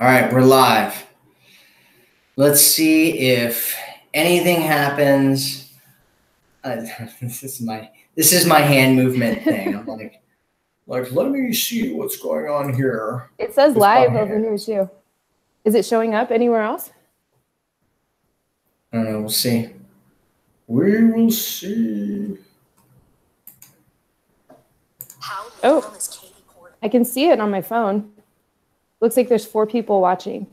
All right, we're live. Let's see if anything happens. This is my hand movement thing. I'm like, let me see what's going on here. It says live over here too. Is it showing up anywhere else? I don't know. We'll see. We will see. Oh, I can see it on my phone. Looks like there's 4 people watching.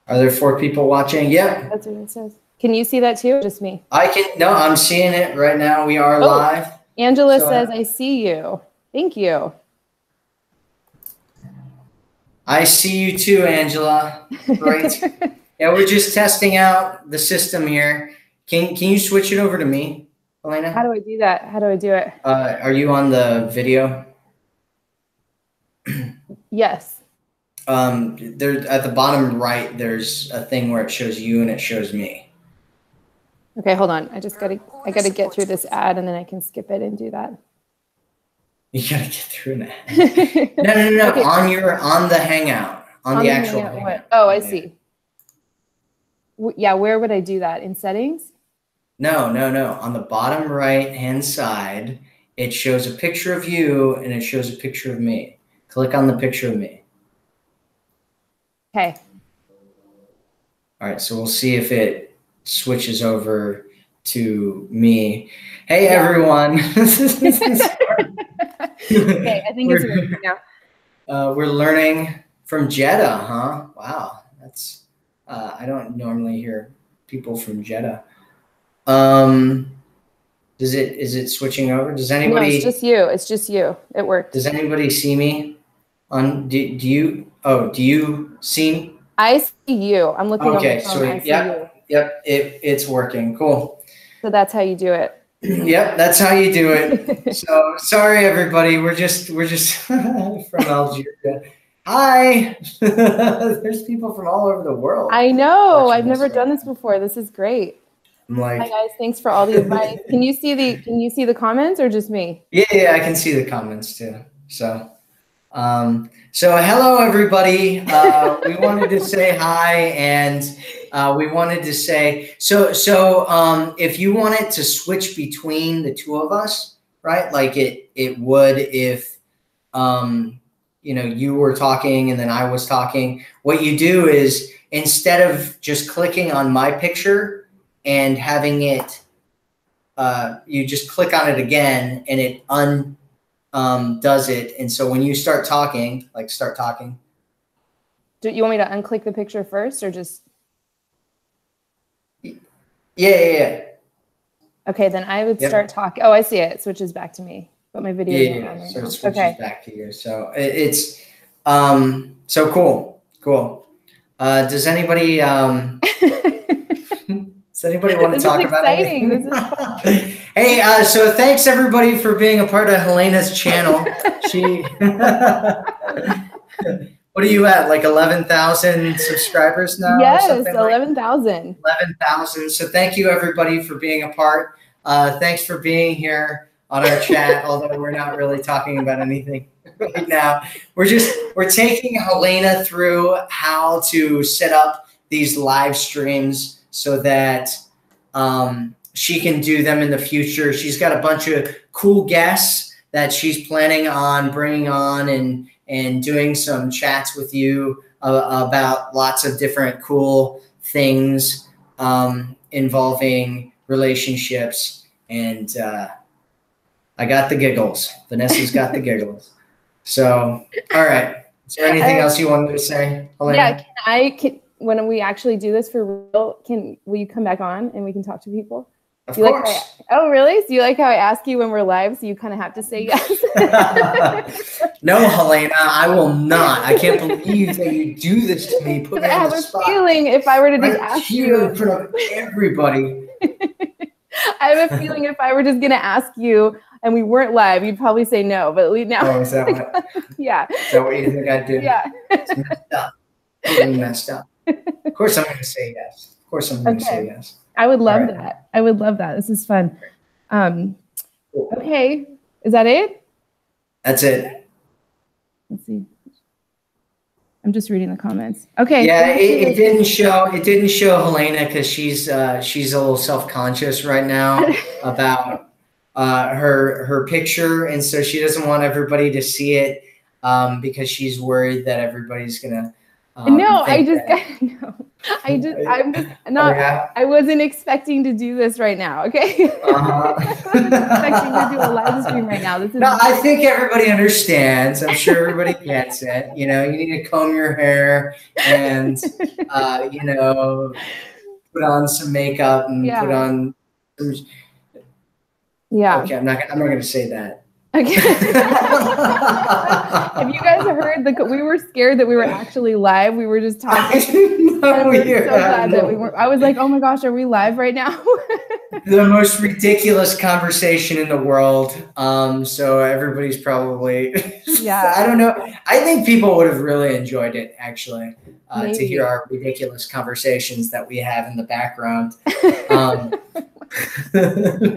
Are there 4 people watching? Yep. That's what it says. Can you see that too, or just me? No, I'm seeing it right now. We are live. Angela says, I see you. Thank you. I see you too, Angela. Great. Yeah, we're just testing out the system here. Can you switch it over to me, Elena? How do I do that? How do I do it? Are you on the video? Yes. There at the bottom right, there's a thing where it shows you and it shows me. Okay, hold on. I gotta get through this ad and then I can skip it and do that. You gotta get through that. No. Okay. On the Hangout, on the actual Hangout. Oh, I see. Yeah, where would I do that? In settings? No. On the bottom right-hand side, it shows a picture of you and it shows a picture of me. Click on the picture of me. Okay. All right, so we'll see if it switches over to me. Hey, everyone. Okay, I think it's working now. We're learning from Jeddah, huh? Wow, that's I don't normally hear people from Jeddah. Is it switching over? Does anybody? No, it's just you. It's just you. It worked. Does anybody see me? Do you see? I see you. I'm looking. Okay, sweet. Yep. It's working. Cool. So that's how you do it. Yep, that's how you do it. So sorry, everybody. We're just from Algeria. Hi. There's people from all over the world. I know. I've never done this before. This is great. I'm like, hi guys. Thanks for all the advice. Can you see the comments or just me? Yeah, I can see the comments too. So hello, everybody. We wanted to say hi, and we wanted to say so. If you wanted to switch between the two of us, right? Like it would if you were talking and then I was talking. What you do is instead of just clicking on my picture and having it, you just click on it again, and it does it. And so when you start talking. Do you want me to unclick the picture first or just? Yeah. Okay, then I would start talking. Oh, I see it. It switches back to me, but my video is not on right so now. It switches back to you. So it's so cool. Does anybody want to talk about anything? This is fun. Hey, so thanks everybody for being a part of Helena's channel. What are you at? Like 11,000 subscribers now? Yes, 11,000. 11,000. So thank you everybody for being a part. Thanks for being here on our chat, although we're not really talking about anything right now. We're taking Helena through how to set up these live streams so that she can do them in the future. She's got a bunch of cool guests that she's planning on bringing on and doing some chats with you about lots of different cool things involving relationships. And I got the giggles. Vanessa's got the giggles. So, all right. Is there anything else you wanted to say, Helena? Yeah, when we actually do this for real, will you come back on and we can talk to people? Of course. Oh, really? So you like how I ask you when we're live, so you kind of have to say yes? No, Helena, I will not. I can't believe that you do this to me. Put me on the spot. I have a feeling if I were to just ask you in front of everybody. I have a feeling if I were just going to ask you and we weren't live, you'd probably say no. But at least now. Oh, is that what? Yeah. Is that what you think I'd do? Yeah. It's messed up. Totally messed up. Of course I'm going to say yes. Of course I'm going to say yes. I would love that. I would love that. This is fun. Okay. Is that it? That's it. Let's see. I'm just reading the comments. Okay. Yeah, it didn't show. It didn't show Helena because she's a little self-conscious right now about her picture, and so she doesn't want everybody to see it because she's worried that everybody's gonna. No, I'm just not. Yeah. I wasn't expecting to do this right now. Okay. I wasn't expecting to do a live stream right now. This is no, I think everybody understands. I'm sure everybody gets it. You know, you need to comb your hair and you know, put on some makeup and put on some. Yeah. Okay, I'm not going to say that. Okay. Have you guys heard we were scared that we were actually live. We were just talking. No, we were so glad that we weren't. I was like, oh my gosh, are we live right now? The most ridiculous conversation in the world. So everybody's probably, I don't know. I think people would have really enjoyed it actually, to hear our ridiculous conversations that we have in the background.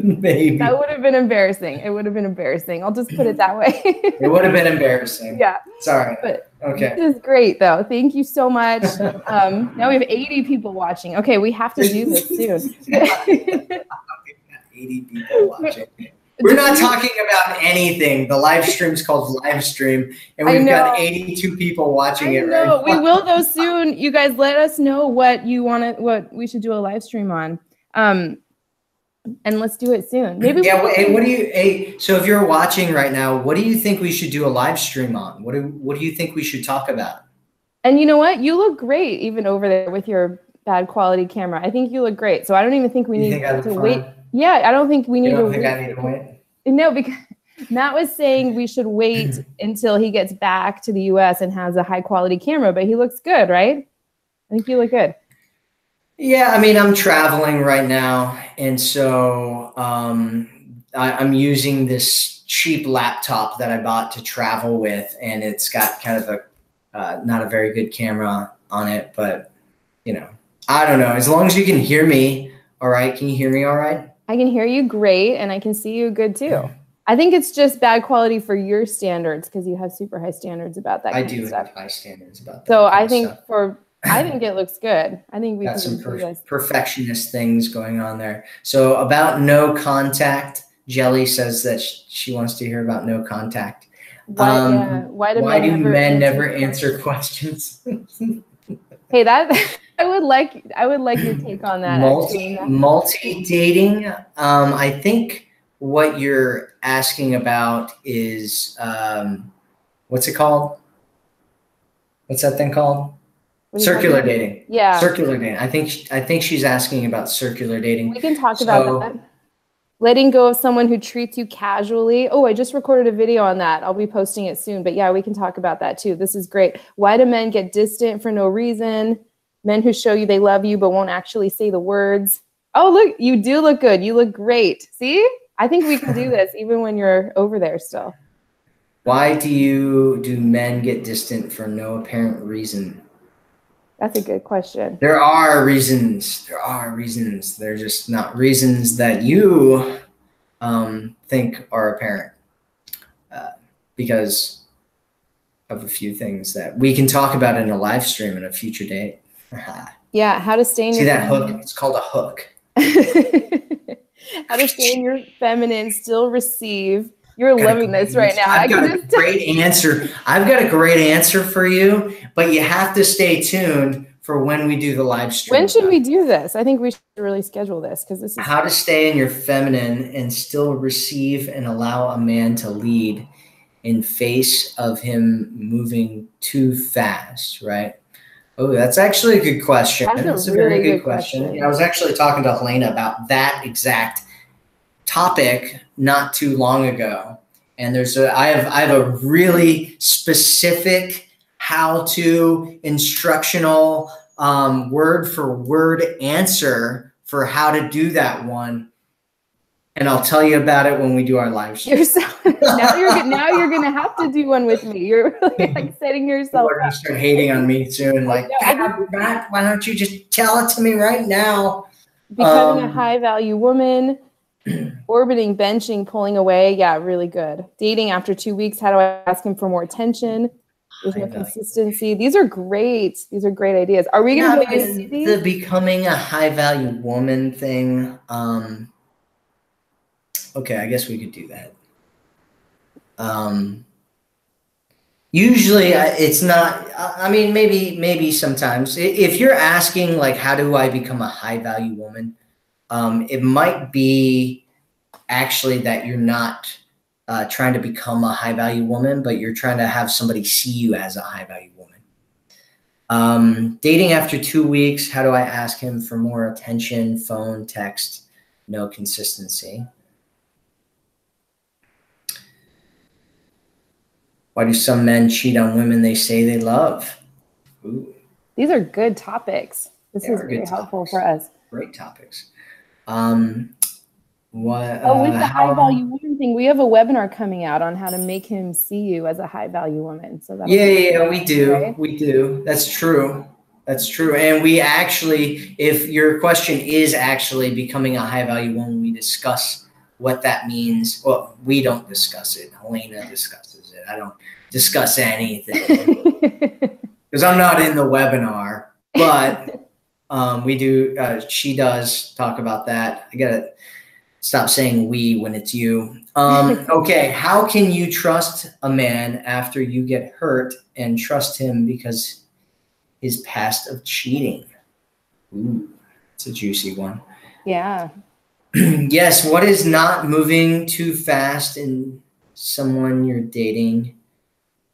Maybe. That would have been embarrassing. It would have been embarrassing. I'll just put it that way. It would have been embarrassing. Yeah. Sorry. But okay. This is great though. Thank you so much. Now we have 80 people watching. Okay, we have to do this soon. 80 people watching. We're not talking about anything. The live stream's called Livestream, and we've got 82 people watching it right now. We will though soon. You guys let us know what we should do a live stream on. And let's do it soon. Maybe. Yeah. So if you're watching right now, what do you think we should do a live stream on? What do you think we should talk about? And you know what? You look great even over there with your bad quality camera. I think you look great. So I don't even think we need to wait. Yeah, I don't think we need to wait. I need to wait? No, because Matt was saying we should wait until he gets back to the US and has a high quality camera, but he looks good, right? I think you look good. Yeah, I mean, I'm traveling right now, and so I'm using this cheap laptop that I bought to travel with, and it's got kind of a not a very good camera on it, but you know, I don't know. As long as you can hear me, all right? Can you hear me all right? I can hear you great, and I can see you good too. I think it's just bad quality for your standards because you have super high standards about that. I do have high standards about that. So I think I think it looks good. I think we got some perfectionist things going on there. So about no contact, Jelly says that she wants to hear about no contact. Why do men never answer questions? Hey, I would like your take on that. Multi dating. I think what you're asking about is what's it called? What's that thing called? Circular dating. Yeah. Circular dating. I think she's asking about circular dating. We can talk about that. Letting go of someone who treats you casually. Oh, I just recorded a video on that. I'll be posting it soon. But yeah, we can talk about that too. This is great. Why do men get distant for no reason? Men who show you they love you but won't actually say the words. Oh, look, you do look good. You look great. See? I think we can do this even when you're over there still. Why do men get distant for no apparent reason? That's a good question. There are reasons. They're just not reasons that you think are apparent because of a few things that we can talk about in a live stream in a future date. Yeah, how to stay in your hook? It's called a hook. How to stay in your feminine, still receive. You're loving this right now. I've got a great answer. I've got a great answer for you, but you have to stay tuned for when we do the live stream. When should we do this? I think we should really schedule this because this is how to stay in your feminine and still receive and allow a man to lead in face of him moving too fast, right? Oh, that's actually a good question. That's a very good question. Yeah, I was actually talking to Helena about that exact topic not too long ago, and I have a really specific how-to instructional word for word answer for how to do that one, and I'll tell you about it when we do our live stream. Now you're gonna have to do one with me. You're really like setting yourself. People are gonna start hating on me soon. Like, why don't you just tell it to me right now? Becoming a high-value woman. Orbiting, benching, pulling away. Yeah, really good. Dating after 2 weeks. How do I ask him for more attention? There's no consistency. These are great. These are great ideas. Are we going to go see these? The becoming a high value woman thing. Okay, I guess we could do that. Usually it's not, I mean, maybe sometimes if you're asking like, how do I become a high value woman? It might be actually that you're not trying to become a high value woman, but you're trying to have somebody see you as a high value woman. Dating after 2 weeks, how do I ask him for more attention, phone, text, no consistency? Why do some men cheat on women they say they love? Ooh. These are good topics. This is very helpful for us. Great topics. With the high value woman thing, we have a webinar coming out on how to make him see you as a high value woman. So we do. Right? We do. That's true. That's true. And we actually, if your question is actually becoming a high value woman, we discuss what that means. Well, we don't discuss it. Helena discusses it. I don't discuss anything because I'm not in the webinar, but we do. She does talk about that. I gotta stop saying we when it's you. Okay, how can you trust a man after you get hurt and trust him because his past of cheating? Ooh, it's a juicy one. Yeah. Yes, what is not moving too fast in someone you're dating?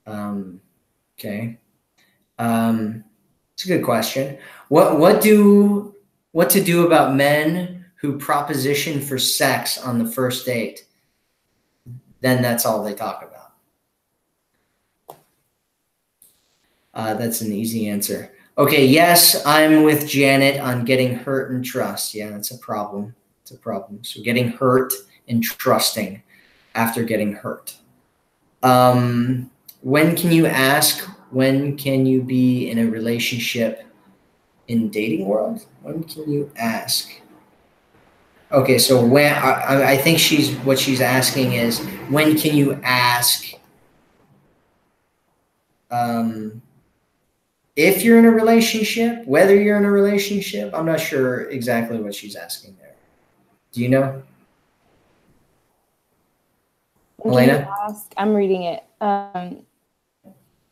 Okay. It's a good question. What to do about men who proposition for sex on the first date? Then that's all they talk about. That's an easy answer. Okay, yes, I'm with Janet on getting hurt and trust. Yeah, that's a problem. It's a problem. So getting hurt and trusting after getting hurt. When can you ask? When can you be in a relationship in dating world? When can you ask? Okay, so when I think what she's asking is when can you ask if you're in a relationship, whether you're in a relationship? I'm not sure exactly what she's asking there. Do you know? Helena? I'm reading it.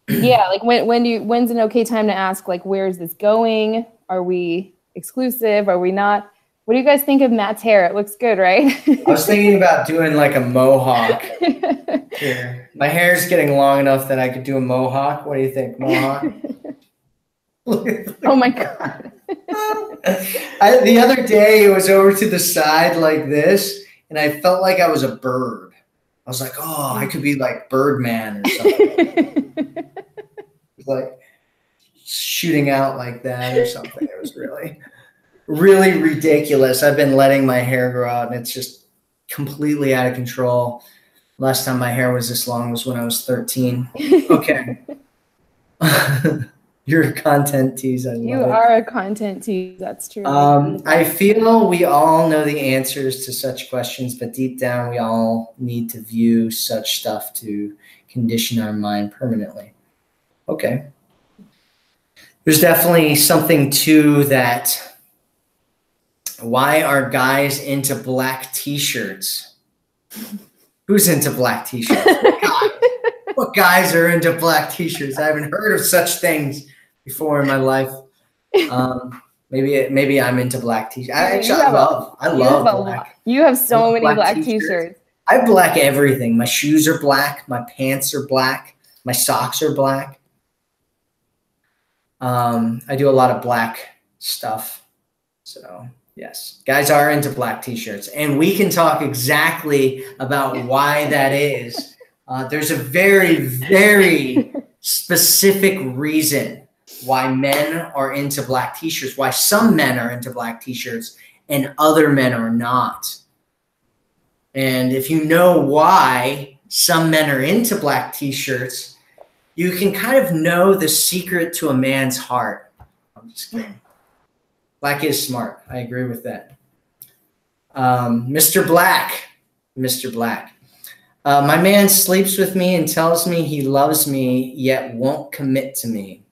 Yeah, like when's an okay time to ask, like, where is this going? Are we exclusive? Are we not? What do you guys think of Matt's hair? It looks good, right? I was thinking about doing like a mohawk here. My hair's getting long enough that I could do a mohawk. What do you think, mohawk? Oh my God. The other day it was over to the side like this, and I felt like I was a bird. I was like, oh, I could be like Birdman or something. Like shooting out like that or something. It was really, really ridiculous. I've been letting my hair grow out, and it's just completely out of control. Last time my hair was this long was when I was 13. Okay. You're a content tease. You are a content tease. That's true. I feel we all know the answers to such questions, but deep down, we all need to view such stuff to condition our mind permanently. Okay. There's definitely something to that. Why are guys into black t-shirts? Who's into black t-shirts? What guys are into black t-shirts? I haven't heard of such things before in my life. Maybe I'm into black t-shirts. I love black. You have so many black t-shirts. I have black everything. My shoes are black. My pants are black. My socks are black. I do a lot of black stuff. So yes, guys are into black t-shirts, and we can talk exactly about why that is. There's a very, very specific reason why men are into black t-shirts, why some men are into black t-shirts and other men are not. And if you know why some men are into black t-shirts, you can kind of know the secret to a man's heart. I'm just kidding. Black is smart. I agree with that. Mr. Black. My man sleeps with me and tells me he loves me, yet won't commit to me.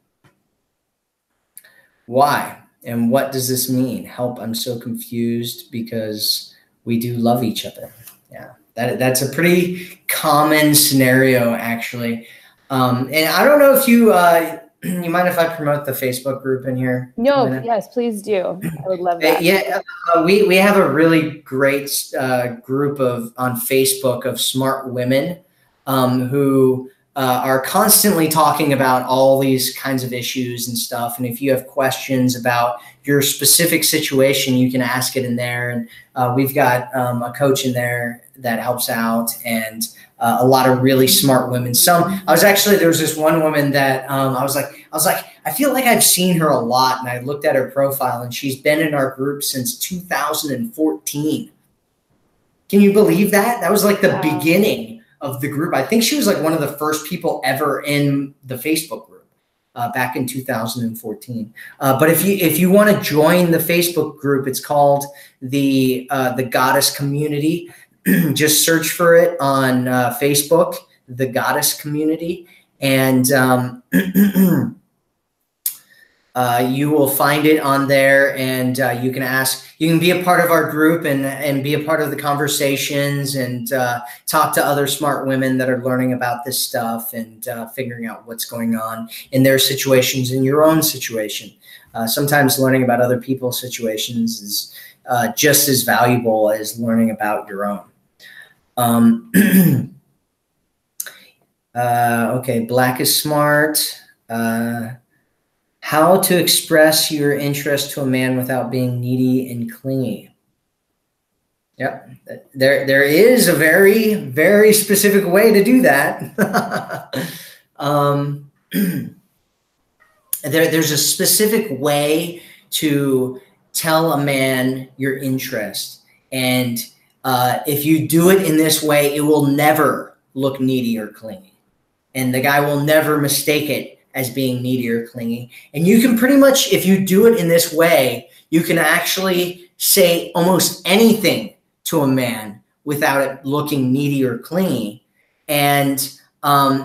Why? And what does this mean? Help, I'm so confused because we do love each other. Yeah, that's a pretty common scenario, actually. And I don't know if you you mind if I promote the Facebook group in here? No, yes, please do. I would love that. Yeah, we have a really great group on Facebook of smart women who are constantly talking about all these kinds of issues and stuff. And if you have questions about your specific situation, you can ask it in there. And we've got a coach in there that helps out, and a lot of really smart women. There was this one woman that I was like, I feel like I've seen her a lot. And I looked at her profile, and she's been in our group since 2014. Can you believe that? That was like the beginning of the group. I think she was like one of the first people ever in the Facebook group back in 2014. But if you want to join the Facebook group, it's called the Goddess Community. Just search for it on Facebook, the Goddess Community, and you will find it on there, and you can be a part of our group and be a part of the conversations and talk to other smart women that are learning about this stuff and figuring out what's going on in their situations, in your own situation. Sometimes learning about other people's situations is just as valuable as learning about your own. Okay, Black is smart. How to express your interest to a man without being needy and clingy. Yep, there is a very, very specific way to do that. There's a specific way to tell a man your interest, and if you do it in this way, it will never look needy or clingy, and the guy will never mistake it as being needy or clingy. And you can pretty much, if you do it in this way, you can actually say almost anything to a man without it looking needy or clingy, and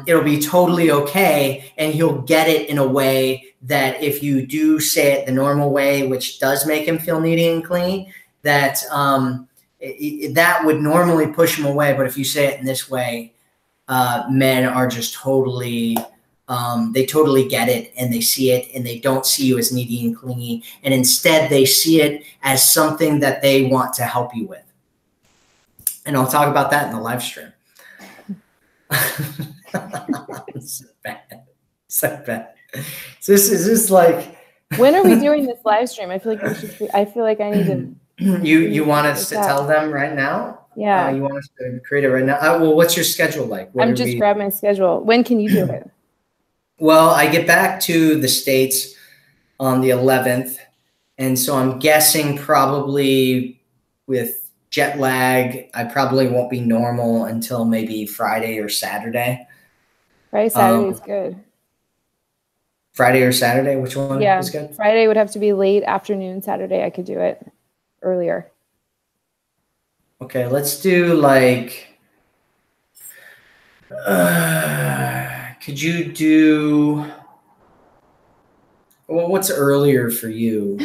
it'll be totally okay, and he'll get it in a way that if you do say it the normal way, which does make him feel needy and clingy, that that would normally push him away. But if you say it in this way, men are just totally, they totally get it, and they see it, and they don't see you as needy and clingy. And instead they see it as something that they want to help you with. And I'll talk about that in the live stream. So bad. So bad. So this is like, when are we doing this live stream? I feel like I need to. You want us to tell them right now? Yeah. You want us to create it right now? Well, what's your schedule like? I'm just grabbing my schedule. When can you do it? Well, I get back to the States on the 11th. And so I'm guessing probably with jet lag, I probably won't be normal until maybe Friday or Saturday. Friday, Saturday is good. Friday or Saturday? Which one is good? Friday would have to be late afternoon. Saturday, I could do it earlier. Okay, let's do like, could you do, well, what's earlier for you?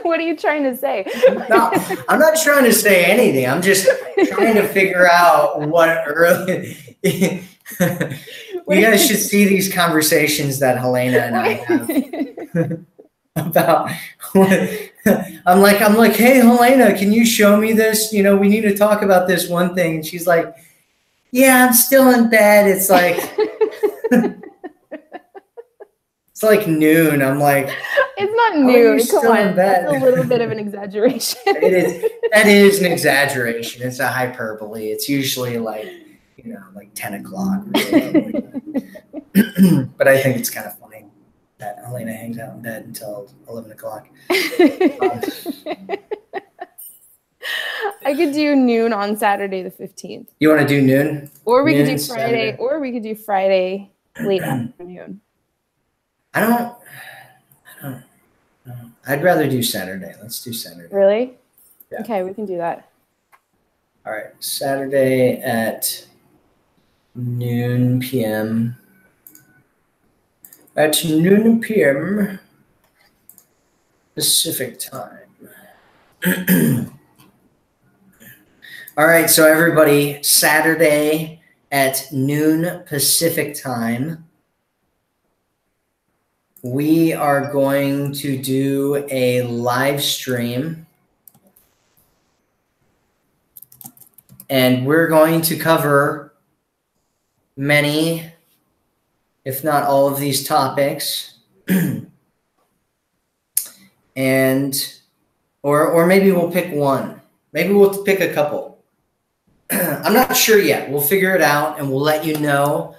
What are you trying to say? No, I'm not trying to say anything. I'm just trying to figure out what early. You guys should see these conversations that Helena and I have about what, I'm like, hey, Helena, can you show me this? We need to talk about this one thing. And she's like, yeah, I'm still in bed. It's like, it's like noon. I'm like, it's not noon. Come on, that's a little bit of an exaggeration. That is an exaggeration. It's a hyperbole. It's usually like, like 10 o'clock. But I think it's kind of funny that Helena hangs out in bed until 11 o'clock. I could do noon on Saturday the 15th. You want to do noon? Or we could do Friday. Saturday. Or we could do Friday late afternoon. I don't know. I'd rather do Saturday. Let's do Saturday. Really? Yeah. Okay, we can do that. All right, Saturday at noon p.m. At noon p.m. Pacific time. All right, so everybody, Saturday at noon Pacific time, we are going to do a live stream, and we're going to cover many, if not all of these topics. And or maybe we'll pick one. Maybe we'll pick a couple. I'm not sure yet. We'll figure it out, and we'll let you know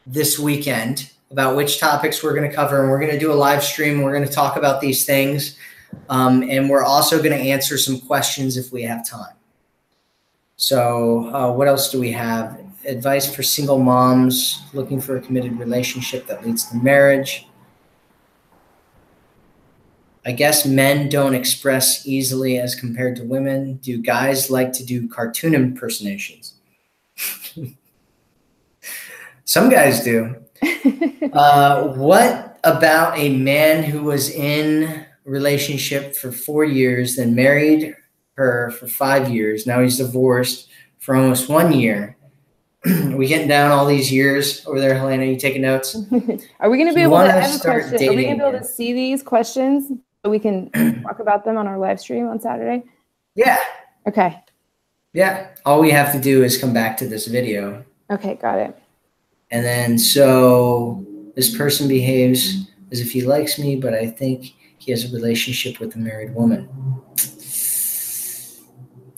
this weekend about which topics we're going to cover. And we're going to do a live stream. We're going to talk about these things. And we're also going to answer some questions if we have time. So what else do we have? Advice for single moms looking for a committed relationship that leads to marriage. I guess men don't express easily as compared to women. Do guys like to do cartoon impersonations? Some guys do. What about a man who was in a relationship for 4 years, then married her for 5 years? Now he's divorced for almost 1 year. Are we getting down all these years over there, Helena? You taking notes? Are we going to be able to have a question? Are we going to be able to see these questions so we can talk about them on our live stream on Saturday? Yeah. Okay. Yeah. All we have to do is come back to this video. Okay, got it. And then, so this person behaves as if he likes me, but I think he has a relationship with a married woman.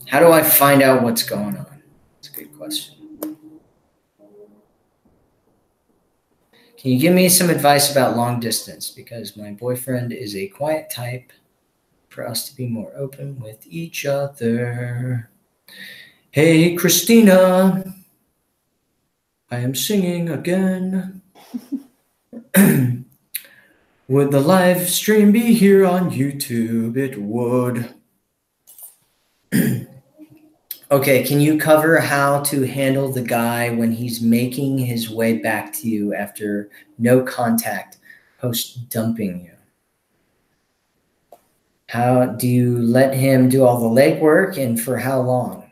How do I find out what's going on? That's a good question. Can you give me some advice about long distance? Because my boyfriend is a quiet type, for us to be more open with each other. Hey, Christina. I am singing again. Would the live stream be here on YouTube? It would. Okay, can you cover how to handle the guy when he's making his way back to you after no contact post dumping you? How do you let him do all the legwork, and for how long?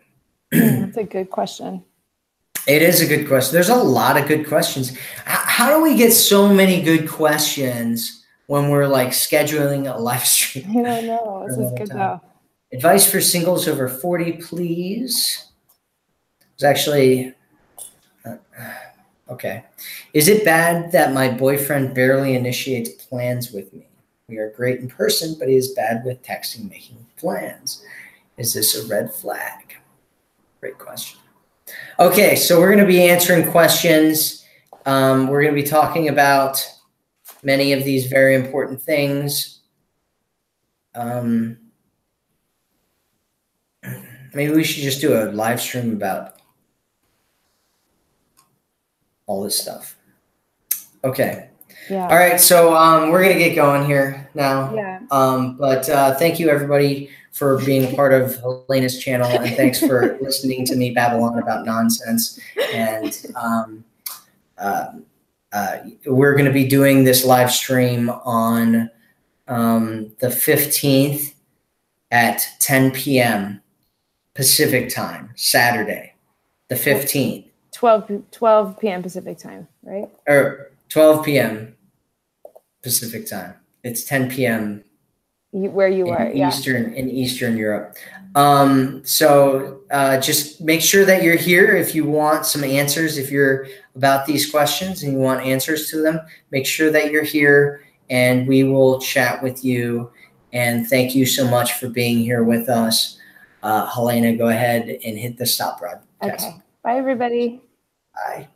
That's a good question. It is a good question. There's a lot of good questions. How do we get so many good questions when we're like scheduling a live stream? I don't know. This is good though. Advice for singles over 40, please. It's actually, okay. Is it bad that my boyfriend barely initiates plans with me? We are great in person, but he is bad with texting, making plans. Is this a red flag? Great question. Okay, so we're going to be answering questions. We're going to be talking about many of these very important things. Maybe we should just do a live stream about all this stuff. Okay. Yeah. All right, so we're going to get going here now. Yeah. But thank you, everybody, for being a part of Helena's channel, and thanks for listening to me babble on about nonsense. And we're going to be doing this live stream on the 15th at 10 p.m. Pacific time, Saturday, the 15th. 12 p.m. Pacific time, right? Or 12 p.m. Pacific time. It's 10 p.m. Where you are, yeah. In Eastern Europe. So just make sure that you're here if you want some answers. If you're about these questions and you want answers to them, make sure that you're here, and we will chat with you. And thank you so much for being here with us. Helena, go ahead and hit the stop broadcast. Okay. Bye, everybody. Bye.